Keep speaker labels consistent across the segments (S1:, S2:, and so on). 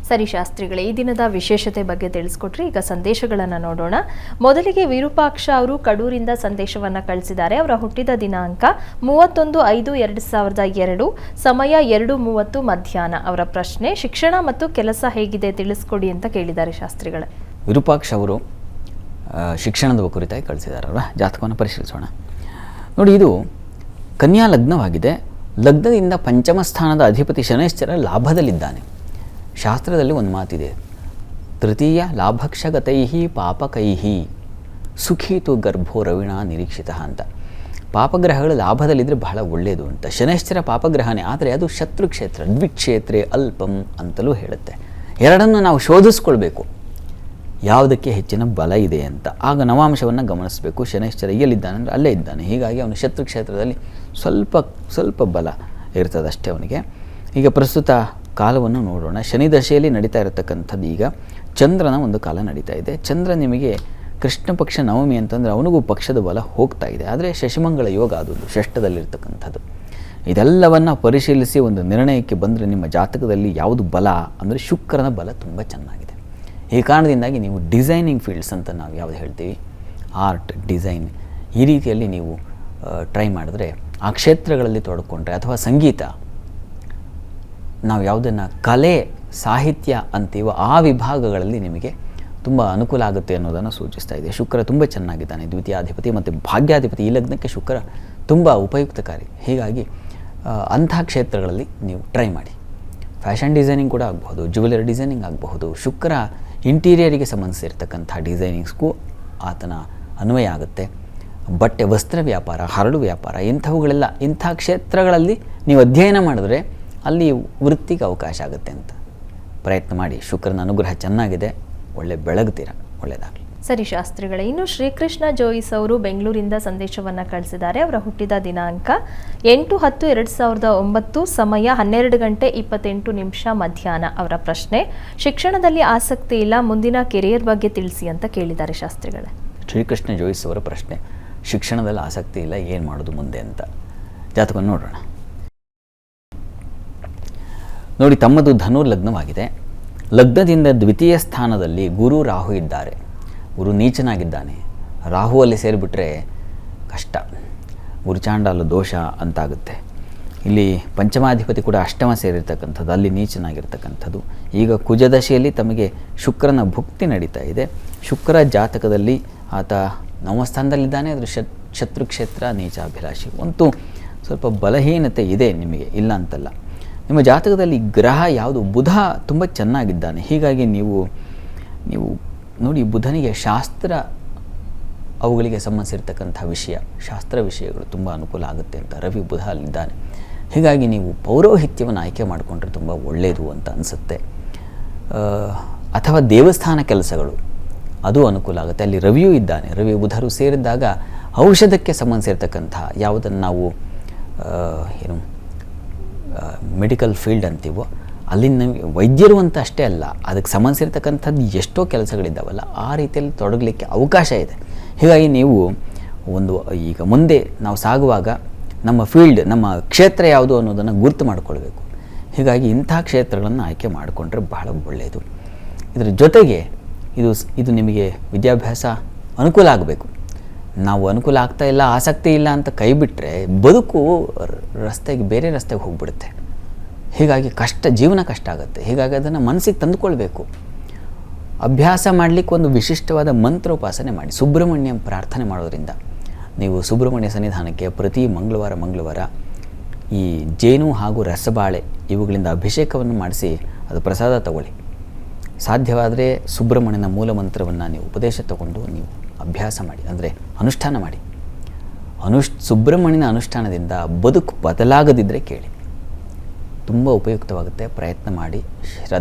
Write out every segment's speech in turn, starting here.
S1: ಸರಿ ಶಾಸ್ತ್ರಿಗಳೇ, ಈ ದಿನದ ವಿಶೇಷತೆ ಬಗ್ಗೆ ತಿಳಿಸ್ಕೊಟ್ರಿ. ಈಗ ಸಂದೇಶಗಳನ್ನು ನೋಡೋಣ. ಮೊದಲಿಗೆ ವಿರೂಪಾಕ್ಷ ಅವರು ಕಡೂರಿಂದ ಸಂದೇಶವನ್ನು ಕಳಿಸಿದ್ದಾರೆ. ಅವರ ಹುಟ್ಟಿದ ದಿನಾಂಕ 31/5/2002, ಸಮಯ 2:30 ಮಧ್ಯಾಹ್ನ. ಅವರ ಪ್ರಶ್ನೆ, ಶಿಕ್ಷಣ ಮತ್ತು ಕೆಲಸ ಹೇಗಿದೆ ತಿಳಿಸ್ಕೊಡಿ ಅಂತ ಕೇಳಿದ್ದಾರೆ ಶಾಸ್ತ್ರಿಗಳೇ.
S2: ವಿರೂಪಾಕ್ಷ ಅವರು ಶಿಕ್ಷಣದ ಕುರಿತಾಗಿ ಕಳಿಸಿದಾರಲ್ವ, ಜಾತಕವನ್ನು ಪರಿಶೀಲಿಸೋಣ. ನೋಡಿ, ಇದು ಕನ್ಯಾ ಲಗ್ನವಾಗಿದೆ. ಲಗ್ನದಿಂದ ಪಂಚಮ ಸ್ಥಾನದ ಅಧಿಪತಿ ಶನೈಶ್ಚರ ಲಾಭದಲ್ಲಿದ್ದಾನೆ. ಶಾಸ್ತ್ರದಲ್ಲಿ ಒಂದು ಮಾತಿದೆ, ತೃತೀಯ ಲಾಭಕ್ಷಗತೈಹಿ ಪಾಪಕೈಹಿ ಸುಖೀತು ಗರ್ಭೋ ರವಿಣ ನಿರೀಕ್ಷಿತ ಅಂತ. ಪಾಪಗ್ರಹಗಳು ಲಾಭದಲ್ಲಿದ್ದರೆ ಬಹಳ ಒಳ್ಳೆಯದು ಅಂತ. ಶನೈಶ್ಚರ ಪಾಪಗ್ರಹನೇ, ಆದರೆ ಅದು ಶತ್ರುಕ್ಷೇತ್ರ, ದ್ವಿಕ್ಷೇತ್ರೇ ಅಲ್ಪಂ ಅಂತಲೂ ಹೇಳುತ್ತೆ. ಎರಡನ್ನು ನಾವು ಶೋಧಿಸ್ಕೊಳ್ಬೇಕು, ಯಾವುದಕ್ಕೆ ಹೆಚ್ಚಿನ ಬಲ ಇದೆ ಅಂತ. ಆಗ ನವಾಂಶವನ್ನು ಗಮನಿಸಬೇಕು. ಶನೈಶ್ಚರ ಎಲ್ಲಿದ್ದಾನೆ ಅಂದರೆ ಅಲ್ಲೇ ಇದ್ದಾನೆ. ಹೀಗಾಗಿ ಅವನು ಶತ್ರುಕ್ಷೇತ್ರದಲ್ಲಿ ಸ್ವಲ್ಪ ಬಲ ಇರ್ತದೆ ಅಷ್ಟೇ ಅವನಿಗೆ. ಈಗ ಪ್ರಸ್ತುತ ಕಾಲವನ್ನು ನೋಡೋಣ. ಶನಿ ದಶೆಯಲ್ಲಿ ನಡೀತಾ ಇರತಕ್ಕಂಥದ್ದು ಈಗ ಚಂದ್ರನ ಒಂದು ಕಾಲ ನಡೀತಾ ಇದೆ. ಚಂದ್ರ ನಿಮಗೆ ಕೃಷ್ಣ ಪಕ್ಷ ನವಮಿ ಅಂತಂದರೆ ಅವನಿಗೂ ಪಕ್ಷದ ಬಲ ಹೋಗ್ತಾ ಇದೆ. ಆದರೆ ಶಶಿಮಂಗಳ ಯೋಗ ಅದೊಂದು ಷಷ್ಠದಲ್ಲಿರ್ತಕ್ಕಂಥದ್ದು. ಇದೆಲ್ಲವನ್ನು ಪರಿಶೀಲಿಸಿ ಒಂದು ನಿರ್ಣಯಕ್ಕೆ ಬಂದರೆ ನಿಮ್ಮ ಜಾತಕದಲ್ಲಿ ಯಾವುದು ಬಲ ಅಂದರೆ ಶುಕ್ರನ ಬಲ ತುಂಬ ಚೆನ್ನಾಗಿದೆ. ಈ ಕಾರಣದಿಂದಾಗಿ ನೀವು ಡಿಸೈನಿಂಗ್ ಫೀಲ್ಡ್ಸ್ ಅಂತ ನಾವು ಯಾವುದು ಹೇಳ್ತೀವಿ, ಆರ್ಟ್, ಡಿಸೈನ್, ಈ ರೀತಿಯಲ್ಲಿ ನೀವು ಟ್ರೈ ಮಾಡಿದ್ರೆ, ಆ ಕ್ಷೇತ್ರಗಳಲ್ಲಿ ತೊಡಕೊಂಡ್ರೆ, ಅಥವಾ ಸಂಗೀತ, ನಾವು ಯಾವುದನ್ನು ಕಲೆ ಸಾಹಿತ್ಯ ಅಂತೀವೋ ಆ ವಿಭಾಗಗಳಲ್ಲಿ ನಿಮಗೆ ತುಂಬ ಅನುಕೂಲ ಆಗುತ್ತೆ ಅನ್ನೋದನ್ನು ಸೂಚಿಸ್ತಾ ಇದೆ. ಶುಕ್ರ ತುಂಬ ಚೆನ್ನಾಗಿದ್ದಾನೆ, ದ್ವಿತೀಯಾಧಿಪತಿ ಮತ್ತು ಭಾಗ್ಯಾಧಿಪತಿ. ಈ ಲಗ್ನಕ್ಕೆ ಶುಕ್ರ ತುಂಬ ಉಪಯುಕ್ತಕಾರಿ. ಹೀಗಾಗಿ ಅಂಥ ಕ್ಷೇತ್ರಗಳಲ್ಲಿ ನೀವು ಟ್ರೈ ಮಾಡಿ. ಫ್ಯಾಷನ್ ಡಿಸೈನಿಂಗ್ ಕೂಡ ಆಗಬಹುದು, ಜ್ಯುವೆಲರಿ ಡಿಸೈನಿಂಗ್ ಆಗಬಹುದು. ಶುಕ್ರ ಇಂಟೀರಿಯರಿಗೆ ಸಂಬಂಧಿಸಿರ್ತಕ್ಕಂಥ ಡಿಸೈನಿಂಗ್ಸ್ಗೂ ಆತನ ಅನ್ವಯ ಆಗುತ್ತೆ. ಬಟ್ಟೆ, ವಸ್ತ್ರ ವ್ಯಾಪಾರ, ಹರಳು ವ್ಯಾಪಾರ, ಇಂಥವುಗಳೆಲ್ಲ ಇಂಥ ಕ್ಷೇತ್ರಗಳಲ್ಲಿ ನೀವು ಅಧ್ಯಯನ ಮಾಡಿದ್ರೆ ಅಲ್ಲಿ ವೃತ್ತಿಗೆ ಅವಕಾಶ ಆಗುತ್ತೆ ಅಂತ ಪ್ರಯತ್ನ ಮಾಡಿ. ಶುಕ್ರನ ಅನುಗ್ರಹ ಚೆನ್ನಾಗಿದೆ, ಒಳ್ಳೆ ಬೆಳಗ್ತೀರ, ಒಳ್ಳೆಯದಾಗಲಿ.
S1: ಸರಿ ಶಾಸ್ತ್ರಿಗಳೇ, ಇನ್ನು ಶ್ರೀಕೃಷ್ಣ ಜೋಯಿಸ್ ಅವರು ಬೆಂಗಳೂರಿಂದ ಸಂದೇಶವನ್ನು ಕಳಿಸಿದ್ದಾರೆ. ಅವರ ಹುಟ್ಟಿದ ದಿನಾಂಕ 8/10/2009, ಸಮಯ 12:28 ಮಧ್ಯಾಹ್ನ. ಅವರ ಪ್ರಶ್ನೆ, ಶಿಕ್ಷಣದಲ್ಲಿ ಆಸಕ್ತಿ ಇಲ್ಲ, ಮುಂದಿನ ಕೆರಿಯರ್ ಬಗ್ಗೆ ತಿಳಿಸಿ ಅಂತ ಕೇಳಿದ್ದಾರೆ ಶಾಸ್ತ್ರಿಗಳೇ.
S2: ಶ್ರೀಕೃಷ್ಣ ಜೋಯಿಸ್ ಅವರ ಪ್ರಶ್ನೆ, ಶಿಕ್ಷಣದಲ್ಲಿ ಆಸಕ್ತಿ ಇಲ್ಲ, ಏನು ಮಾಡೋದು ಮುಂದೆ ಅಂತ. ಜಾತಕವನ್ನು ನೋಡೋಣ. ನೋಡಿ, ತಮ್ಮದು ಧನು ಲಗ್ನವಾಗಿದೆ. ಲಗ್ನದಿಂದ ದ್ವಿತೀಯ ಸ್ಥಾನದಲ್ಲಿ ಗುರು ರಾಹು ಇದ್ದಾರೆ. ಗುರು ನೀಚನಾಗಿದ್ದಾನೆ. ರಾಹು ಅಲ್ಲಿ ಸೇರಿಬಿಟ್ರೆ ಕಷ್ಟ, ಗುರುಚಾಂಡಾಲ ದೋಷ ಅಂತಾಗುತ್ತೆ. ಇಲ್ಲಿ ಪಂಚಮಾಧಿಪತಿ ಕೂಡ ಅಷ್ಟಮ ಸೇರಿರ್ತಕ್ಕಂಥದ್ದು, ಅಲ್ಲಿ ನೀಚನಾಗಿರ್ತಕ್ಕಂಥದ್ದು. ಈಗ ಕುಜದಶೆಯಲ್ಲಿ ತಮಗೆ ಶುಕ್ರನ ಭುಕ್ತಿ ನಡೀತಾ ಇದೆ. ಶುಕ್ರ ಜಾತಕದಲ್ಲಿ ಆತ ನವಸ್ಥಾನದಲ್ಲಿದ್ದಾನೆ. ಅದರ ಶತ್ರುಕ್ಷೇತ್ರ, ನೀಚಾಭಿಲಾಷಿ, ಒಂದು ಸ್ವಲ್ಪ ಬಲಹೀನತೆ ಇದೆ ನಿಮಗೆ, ಇಲ್ಲ ಅಂತಲ್ಲ. ನಿಮ್ಮ ಜಾತಕದಲ್ಲಿ ಗ್ರಹ ಯಾವುದು, ಬುಧ ತುಂಬ ಚೆನ್ನಾಗಿದ್ದಾನೆ. ಹೀಗಾಗಿ ನೀವು ನೋಡಿ, ಬುಧನಿಗೆ ಶಾಸ್ತ್ರ, ಅವುಗಳಿಗೆ ಸಂಬಂಧಿಸಿರ್ತಕ್ಕಂಥ ವಿಷಯ, ಶಾಸ್ತ್ರ ವಿಷಯಗಳು ತುಂಬ ಅನುಕೂಲ ಆಗುತ್ತೆ ಅಂತ. ರವಿ ಬುಧ ಅಲ್ಲಿದ್ದಾನೆ. ಹೀಗಾಗಿ ನೀವು ಪೌರೋಹಿತ್ಯವನ್ನು ಆಯ್ಕೆ ಮಾಡಿಕೊಂಡ್ರೆ ತುಂಬ ಒಳ್ಳೆಯದು ಅಂತ ಅನಿಸುತ್ತೆ. ಅಥವಾ ದೇವಸ್ಥಾನ ಕೆಲಸಗಳು, ಅದು ಅನುಕೂಲ ಆಗುತ್ತೆ. ಅಲ್ಲಿ ರವಿಯೂ ಇದ್ದಾನೆ. ರವಿ ಬುಧರು ಸೇರಿದಾಗ ಔಷಧಕ್ಕೆ ಸಂಬಂಧಿಸಿರ್ತಕ್ಕಂಥ ಯಾವುದನ್ನು ನಾವು ಮೆಡಿಕಲ್ ಫೀಲ್ಡ್ ಅಂತೀವೋ, ಅಲ್ಲಿ ನಮಗೆ ವೈದ್ಯರು ಅಂತ ಅಷ್ಟೇ ಅಲ್ಲ, ಅದಕ್ಕೆ ಸಂಬಂಧಿಸಿರ್ತಕ್ಕಂಥದ್ದು ಎಷ್ಟೋ ಕೆಲಸಗಳಿದ್ದಾವಲ್ಲ, ಆ ರೀತಿಯಲ್ಲಿ ತೊಡಗಲಿಕ್ಕೆ ಅವಕಾಶ ಇದೆ. ಹೀಗಾಗಿ ನೀವು ಈಗ ಮುಂದೆ ನಾವು ಸಾಗುವಾಗ ನಮ್ಮ ಫೀಲ್ಡ್, ನಮ್ಮ ಕ್ಷೇತ್ರ ಯಾವುದು ಅನ್ನೋದನ್ನು ಗುರುತು ಮಾಡಿಕೊಳ್ಬೇಕು. ಹೀಗಾಗಿ ಇಂಥ ಕ್ಷೇತ್ರಗಳನ್ನು ಆಯ್ಕೆ ಮಾಡಿಕೊಂಡ್ರೆ ಬಹಳ ಒಳ್ಳೆಯದು. ಇದರ ಜೊತೆಗೆ ಇದು ನಿಮಗೆ ವಿದ್ಯಾಭ್ಯಾಸ ಅನುಕೂಲ ಆಗಬೇಕು. ನಾವು ಅನುಕೂಲ ಆಗ್ತಾ ಇಲ್ಲ, ಆಸಕ್ತಿ ಇಲ್ಲ ಅಂತ ಕೈ ಬಿಟ್ಟರೆ ಬದುಕು ಬೇರೆ ರಸ್ತೆಗೆ ಹೋಗ್ಬಿಡುತ್ತೆ. ಹೀಗಾಗಿ ಜೀವನ ಕಷ್ಟ ಆಗುತ್ತೆ. ಹೀಗಾಗಿ ಅದನ್ನು ಮನಸ್ಸಿಗೆ ತಂದುಕೊಳ್ಬೇಕು. ಅಭ್ಯಾಸ ಮಾಡಲಿಕ್ಕೆ ಒಂದು ವಿಶಿಷ್ಟವಾದ ಮಂತ್ರೋಪಾಸನೆ ಮಾಡಿ. ಸುಬ್ರಹ್ಮಣ್ಯಂ ಪ್ರಾರ್ಥನೆ ಮಾಡೋದ್ರಿಂದ ನೀವು ಸುಬ್ರಹ್ಮಣ್ಯ ಸನ್ನಿಧಾನಕ್ಕೆ ಪ್ರತಿ ಮಂಗಳವಾರ ಈ ಜೇನು ಹಾಗೂ ರಸಬಾಳೆ ಇವುಗಳಿಂದ ಅಭಿಷೇಕವನ್ನು ಮಾಡಿಸಿ ಅದು ಪ್ರಸಾದ ತಗೊಳ್ಳಿ. ಸಾಧ್ಯವಾದರೆ ಸುಬ್ರಹ್ಮಣ್ಯನ ಮೂಲ ಮಂತ್ರವನ್ನು ನೀವು ಉಪದೇಶ ತಗೊಂಡು ನೀವು ಅಭ್ಯಾಸ ಮಾಡಿ, ಅಂದರೆ ಅನುಷ್ಠಾನ ಮಾಡಿ. ಸುಬ್ರಹ್ಮಣ್ಯನ ಅನುಷ್ಠಾನದಿಂದ ಬದುಕು ಬದಲಾಗದಿದ್ದರೆ ಕೇಳಿ, ತುಂಬ ಉಪಯುಕ್ತವಾಗುತ್ತೆ. ಪ್ರಯತ್ನ ಮಾಡಿ,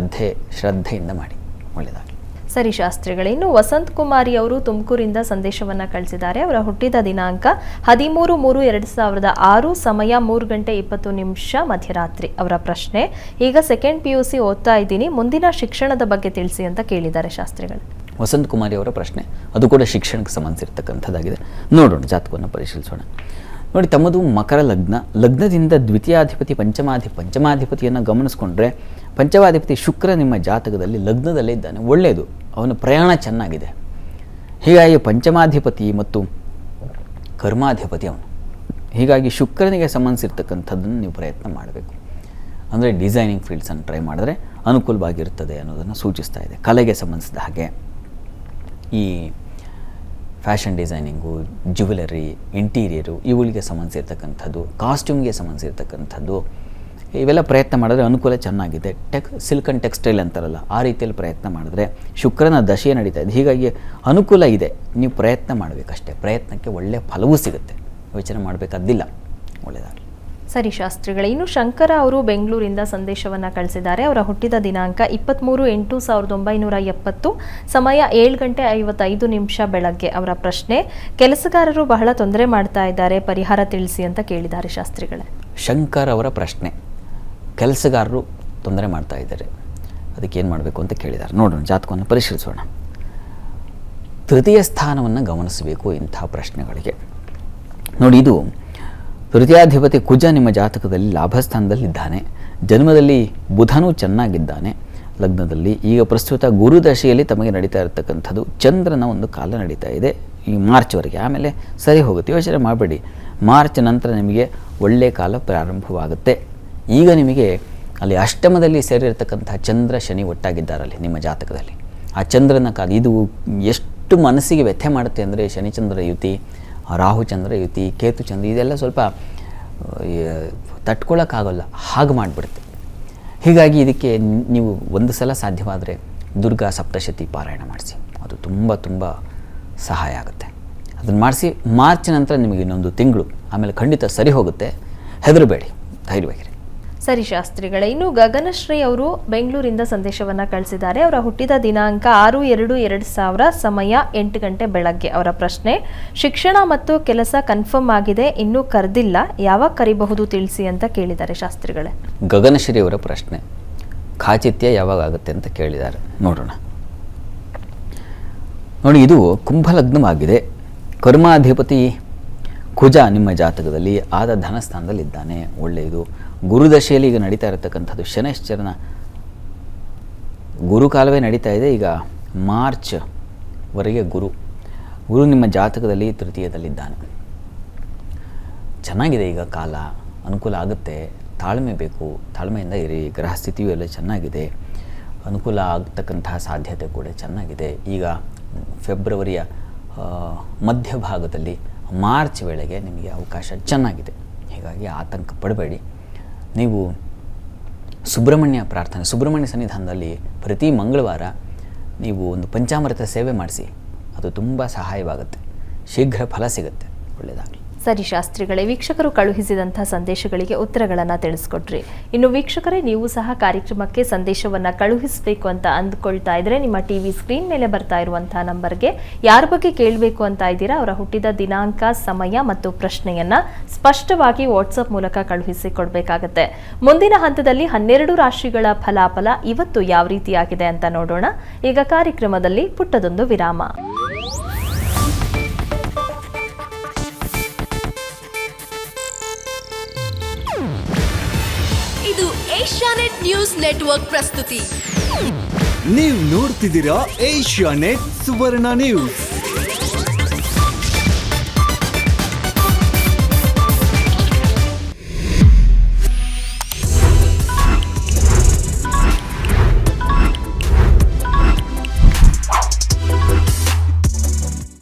S2: ಶ್ರದ್ಧೆಯಿಂದ ಮಾಡಿ, ಒಳ್ಳೆಯದಾಗಲಿ.
S1: ಸರಿ ಶಾಸ್ತ್ರಿಗಳೇ, ಇನ್ನು ವಸಂತ್ ಕುಮಾರಿ ಅವರು ತುಮಕೂರಿಂದ ಸಂದೇಶವನ್ನು ಕಳಿಸಿದ್ದಾರೆ. ಅವರ ಹುಟ್ಟಿದ ದಿನಾಂಕ 13/3/2006, ಸಮಯ 3:20 ಮಧ್ಯರಾತ್ರಿ. ಅವರ ಪ್ರಶ್ನೆ, ಈಗ ಸೆಕೆಂಡ್ PUC ಓದ್ತಾ ಇದ್ದೀನಿ, ಮುಂದಿನ ಶಿಕ್ಷಣದ ಬಗ್ಗೆ ತಿಳಿಸಿ ಅಂತ ಕೇಳಿದ್ದಾರೆ ಶಾಸ್ತ್ರಿಗಳು.
S2: ವಸಂತ್ ಕುಮಾರಿ ಅವರ ಪ್ರಶ್ನೆ, ಅದು ಕೂಡ ಶಿಕ್ಷಣಕ್ಕೆ ಸಂಬಂಧಿಸಿರ್ತಕ್ಕಂಥದ್ದಾಗಿದೆ. ನೋಡೋಣ, ಜಾತಕವನ್ನು ಪರಿಶೀಲಿಸೋಣ. ನೋಡಿ, ತಮ್ಮದು ಮಕರ ಲಗ್ನ. ಲಗ್ನದಿಂದ ದ್ವಿತೀಯಾಧಿಪತಿ ಪಂಚಮಾಧಿಪತಿಯನ್ನು ಗಮನಿಸ್ಕೊಂಡ್ರೆ ಪಂಚಮಾಧಿಪತಿ ಶುಕ್ರ ನಿಮ್ಮ ಜಾತಕದಲ್ಲಿ ಲಗ್ನದಲ್ಲೇ ಇದ್ದಾನೆ, ಒಳ್ಳೆಯದು. ಅವನ ಪ್ರಯಾಣ ಚೆನ್ನಾಗಿದೆ. ಹೀಗಾಗಿ ಪಂಚಮಾಧಿಪತಿ ಮತ್ತು ಕರ್ಮಾಧಿಪತಿ ಅವನು. ಹೀಗಾಗಿ ಶುಕ್ರನಿಗೆ ಸಂಬಂಧಿಸಿರ್ತಕ್ಕಂಥದ್ದನ್ನು ನೀವು ಪ್ರಯತ್ನ ಮಾಡಬೇಕು. ಅಂದರೆ ಡಿಸೈನಿಂಗ್ ಫೀಲ್ಡ್ಸನ್ನು ಟ್ರೈ ಮಾಡಿದ್ರೆ ಅನುಕೂಲವಾಗಿರ್ತದೆ ಅನ್ನೋದನ್ನು ಸೂಚಿಸ್ತಾ ಇದೆ. ಕಲೆಗೆ ಸಂಬಂಧಿಸಿದ ಹಾಗೆ ಈ ಫ್ಯಾಷನ್ ಡಿಸೈನಿಂಗು, ಜ್ಯುವೆಲರಿ, ಇಂಟೀರಿಯರು ಇವುಗಳಿಗೆ ಸಂಬಂಧಿಸಿರ್ತಕ್ಕಂಥದ್ದು, ಕಾಸ್ಟ್ಯೂಮ್ಗೆ ಸಂಬಂಧಿಸಿರ್ತಕ್ಕಂಥದ್ದು, ಇವೆಲ್ಲ ಪ್ರಯತ್ನ ಮಾಡಿದ್ರೆ ಅನುಕೂಲ ಚೆನ್ನಾಗಿದೆ. ಸಿಲ್ಕ್ ಆ್ಯಂಡ್ ಟೆಕ್ಸ್ಟೈಲ್ ಅಂತಾರಲ್ಲ, ಆ ರೀತಿಯಲ್ಲಿ ಪ್ರಯತ್ನ ಮಾಡಿದ್ರೆ ಶುಕ್ರನ ದಶೆ ನಡೀತಾ ಇದೆ. ಹೀಗಾಗಿ ಅನುಕೂಲ ಇದೆ. ನೀವು ಪ್ರಯತ್ನ ಮಾಡಬೇಕಷ್ಟೇ. ಪ್ರಯತ್ನಕ್ಕೆ ಒಳ್ಳೆಯ ಫಲವೂ ಸಿಗುತ್ತೆ. ಯೋಚನೆ ಮಾಡಬೇಕಾದ್ದಿಲ್ಲ. ಒಳ್ಳೆಯದಾಗಲಿ.
S1: ಸರಿ ಶಾಸ್ತ್ರಿಗಳೇ, ಇನ್ನು ಶಂಕರ ಅವರು ಬೆಂಗಳೂರಿಂದ ಸಂದೇಶವನ್ನು ಕಳಿಸಿದ್ದಾರೆ. ಅವರ ಹುಟ್ಟಿದ ದಿನಾಂಕ 23/8/1970, ಸಮಯ 7:55 ಬೆಳಗ್ಗೆ. ಅವರ ಪ್ರಶ್ನೆ: ಕೆಲಸಗಾರರು ಬಹಳ ತೊಂದರೆ ಮಾಡ್ತಾ ಇದ್ದಾರೆ, ಪರಿಹಾರ ತಿಳಿಸಿ ಅಂತ ಕೇಳಿದ್ದಾರೆ ಶಾಸ್ತ್ರಿಗಳೇ.
S2: ಶಂಕರ್ ಅವರ ಪ್ರಶ್ನೆ, ಕೆಲಸಗಾರರು ತೊಂದರೆ ಮಾಡ್ತಾ ಇದ್ದಾರೆ, ಅದಕ್ಕೆ ಏನು ಮಾಡಬೇಕು ಅಂತ ಕೇಳಿದ್ದಾರೆ. ನೋಡೋಣ, ಜಾತಕವನ್ನು ಪರಿಶೀಲಿಸೋಣ. ತೃತೀಯ ಸ್ಥಾನವನ್ನು ಗಮನಿಸಬೇಕು ಇಂಥ ಪ್ರಶ್ನೆಗಳಿಗೆ. ನೋಡಿ, ಇದು ತೃತೀಯಾಧಿಪತಿ ಕುಜ ನಿಮ್ಮ ಜಾತಕದಲ್ಲಿ ಲಾಭಸ್ಥಾನದಲ್ಲಿದ್ದಾನೆ. ಜನ್ಮದಲ್ಲಿ ಬುಧನೂ ಚೆನ್ನಾಗಿದ್ದಾನೆ ಲಗ್ನದಲ್ಲಿ. ಈಗ ಪ್ರಸ್ತುತ ಗುರುದಶೆಯಲ್ಲಿ ತಮಗೆ ನಡೀತಾ ಇರತಕ್ಕಂಥದ್ದು. ಚಂದ್ರನ ಒಂದು ಕಾಲ ನಡೀತಾ ಇದೆ ಈ ಮಾರ್ಚ್ವರೆಗೆ, ಆಮೇಲೆ ಸರಿ ಹೋಗುತ್ತೆ. ಯೋಚನೆ ಮಾಡಬೇಡಿ, ಮಾರ್ಚ್ ನಂತರ ನಿಮಗೆ ಒಳ್ಳೆಯ ಕಾಲ ಪ್ರಾರಂಭವಾಗುತ್ತೆ. ಈಗ ನಿಮಗೆ ಅಲ್ಲಿ ಅಷ್ಟಮದಲ್ಲಿ ಸೇರಿರ್ತಕ್ಕಂಥ ಚಂದ್ರ ಶನಿ ಒಟ್ಟಾಗಿದ್ದಾರಲ್ಲಿ ನಿಮ್ಮ ಜಾತಕದಲ್ಲಿ. ಆ ಚಂದ್ರನ ಕಾಲ ಇದು ಎಷ್ಟು ಮನಸ್ಸಿಗೆ ವ್ಯಥೆ ಮಾಡುತ್ತೆ ಅಂದರೆ, ಶನಿಚಂದ್ರ ಯುತಿ, ರಾಹುಚಂದ್ರ ಯುತಿ, ಕೇತುಚಂದ್ರ, ಇದೆಲ್ಲ ಸ್ವಲ್ಪ ತಟ್ಕೊಳ್ಳೋಕ್ಕಾಗಲ್ಲ, ಹಾಗೆ ಮಾಡಿಬಿಡುತ್ತೆ. ಹೀಗಾಗಿ ಇದಕ್ಕೆ ನೀವು ಒಂದು ಸಲ ಸಾಧ್ಯವಾದರೆ ದುರ್ಗಾ ಸಪ್ತಶತಿ ಪಾರಾಯಣ ಮಾಡಿಸಿ, ಅದು ತುಂಬ ತುಂಬ ಸಹಾಯ ಆಗುತ್ತೆ. ಅದನ್ನು ಮಾಡಿಸಿ. ಮಾರ್ಚ್ ನಂತರ ನಿಮಗೆ ಇನ್ನೊಂದು ತಿಂಗಳು, ಆಮೇಲೆ ಖಂಡಿತ ಸರಿ ಹೋಗುತ್ತೆ. ಹೆದರಬೇಡಿ, ಧೈರ್ಯವಾಗಿರಿ.
S1: ಸರಿ ಶಾಸ್ತ್ರಿಗಳೇ, ಇನ್ನು ಗಗನಶ್ರೀ ಅವರು ಬೆಂಗಳೂರಿಂದ ಸಂದೇಶವನ್ನು ಕಳಿಸಿದ್ದಾರೆ. ಅವರ ಹುಟ್ಟಿದ ದಿನಾಂಕ 6/2/2000, ಸಮಯ 8 ಬೆಳಗ್ಗೆ. ಅವರ ಪ್ರಶ್ನೆ: ಶಿಕ್ಷಣ ಮತ್ತು ಕೆಲಸ ಕನ್ಫರ್ಮ್ ಆಗಿದೆ, ಇನ್ನೂ ಕರೆದಿಲ್ಲ, ಯಾವಾಗ ಕರಿಬಹುದು ತಿಳಿಸಿ ಅಂತ ಕೇಳಿದ್ದಾರೆ ಶಾಸ್ತ್ರಿಗಳೇ.
S2: ಗಗನಶ್ರೀ ಅವರ ಪ್ರಶ್ನೆ, ಖಾಚಿತ್ಯ ಯಾವಾಗ ಆಗುತ್ತೆ ಅಂತ ಕೇಳಿದ್ದಾರೆ. ನೋಡೋಣ. ನೋಡಿ, ಇದು ಕುಂಭಲಗ್ನವಾಗಿದೆ. ಕರ್ಮಾಧಿಪತಿ ಕುಜ ನಿಮ್ಮ ಜಾತಕದಲ್ಲಿ ಆದ ಧನಸ್ಥಾನದಲ್ಲಿದ್ದಾನೆ, ಒಳ್ಳೆಯದು. ಗುರುದಶೆಯಲ್ಲಿ ಈಗ ನಡೀತಾ ಇರತಕ್ಕಂಥದ್ದು ಶನೈಶ್ಚರನ ಗುರುಕಾಲವೇ ನಡೀತಾ ಇದೆ. ಈಗ ಮಾರ್ಚ್ವರೆಗೆ ಗುರು ನಿಮ್ಮ ಜಾತಕದಲ್ಲಿ ತೃತೀಯದಲ್ಲಿದ್ದಾನೆ. ಚೆನ್ನಾಗಿದೆ ಈಗ ಕಾಲ, ಅನುಕೂಲ ಆಗುತ್ತೆ. ತಾಳ್ಮೆ ಬೇಕು, ತಾಳ್ಮೆಯಿಂದ ಇರಿ. ಗ್ರಹ ಸ್ಥಿತಿಯೂ ಎಲ್ಲ ಚೆನ್ನಾಗಿದೆ, ಅನುಕೂಲ ಆಗ್ತಕ್ಕಂತಹ ಸಾಧ್ಯತೆ ಕೂಡ ಚೆನ್ನಾಗಿದೆ. ಈಗ ಫೆಬ್ರವರಿಯ ಮಧ್ಯಭಾಗದಲ್ಲಿ ಮಾರ್ಚ್ ವೇಳೆಗೆ ನಿಮಗೆ ಅವಕಾಶ ಚೆನ್ನಾಗಿದೆ. ಹೀಗಾಗಿ ಆತಂಕ ಪಡಬೇಡಿ. ನೀವು ಸುಬ್ರಹ್ಮಣ್ಯ ಸನ್ನಿಧಾನದಲ್ಲಿ ಪ್ರತಿ ಮಂಗಳವಾರ ನೀವು ಒಂದು ಪಂಚಾಮೃತ ಸೇವೆ ಮಾಡಿಸಿ, ಅದು ತುಂಬ ಸಹಾಯವಾಗುತ್ತೆ. ಶೀಘ್ರ ಫಲ ಸಿಗುತ್ತೆ. ಒಳ್ಳೆಯದಾಗಲಿ.
S1: ಸರಿ ಶಾಸ್ತ್ರಿಗಳೇ, ವೀಕ್ಷಕರು ಕಳುಹಿಸಿದಂಥ ಸಂದೇಶಗಳಿಗೆ ಉತ್ತರಗಳನ್ನು ತಿಳಿಸ್ಕೊಟ್ರಿ. ಇನ್ನು ವೀಕ್ಷಕರೇ, ನೀವು ಸಹ ಕಾರ್ಯಕ್ರಮಕ್ಕೆ ಸಂದೇಶವನ್ನು ಕಳುಹಿಸಬೇಕು ಅಂತ ಅಂದ್ಕೊಳ್ತಾ ಇದ್ರೆ ನಿಮ್ಮ ಟಿವಿ ಸ್ಕ್ರೀನ್ ಮೇಲೆ ಬರ್ತಾ ಇರುವಂತಹ ನಂಬರ್ಗೆ ಯಾರ ಬಗ್ಗೆ ಕೇಳಬೇಕು ಅಂತ ಇದ್ದೀರಾ ಅವರ ಹುಟ್ಟಿದ ದಿನಾಂಕ, ಸಮಯ ಮತ್ತು ಪ್ರಶ್ನೆಯನ್ನ ಸ್ಪಷ್ಟವಾಗಿ ವಾಟ್ಸಪ್ ಮೂಲಕ ಕಳುಹಿಸಿ ಕೊಡಬೇಕಾಗತ್ತೆ. ಮುಂದಿನ ಹಂತದಲ್ಲಿ 12 ರಾಶಿಗಳ ಫಲಾಫಲ ಇವತ್ತು ಯಾವ ರೀತಿಯಾಗಿದೆ ಅಂತ ನೋಡೋಣ. ಈಗ ಕಾರ್ಯಕ್ರಮದಲ್ಲಿ ಪುಟ್ಟದೊಂದು ವಿರಾಮ.
S3: ಇದು ಏಷ್ಯಾನೆಟ್ ನ್ಯೂಸ್ ನೆಟ್ವರ್ಕ್ ಪ್ರಸ್ತುತಿ.
S4: ನೀವು ನೋಡ್ತಿದ್ದೀರಾ ಏಷ್ಯಾನೆಟ್ ಸುವರ್ಣ ನ್ಯೂಸ್.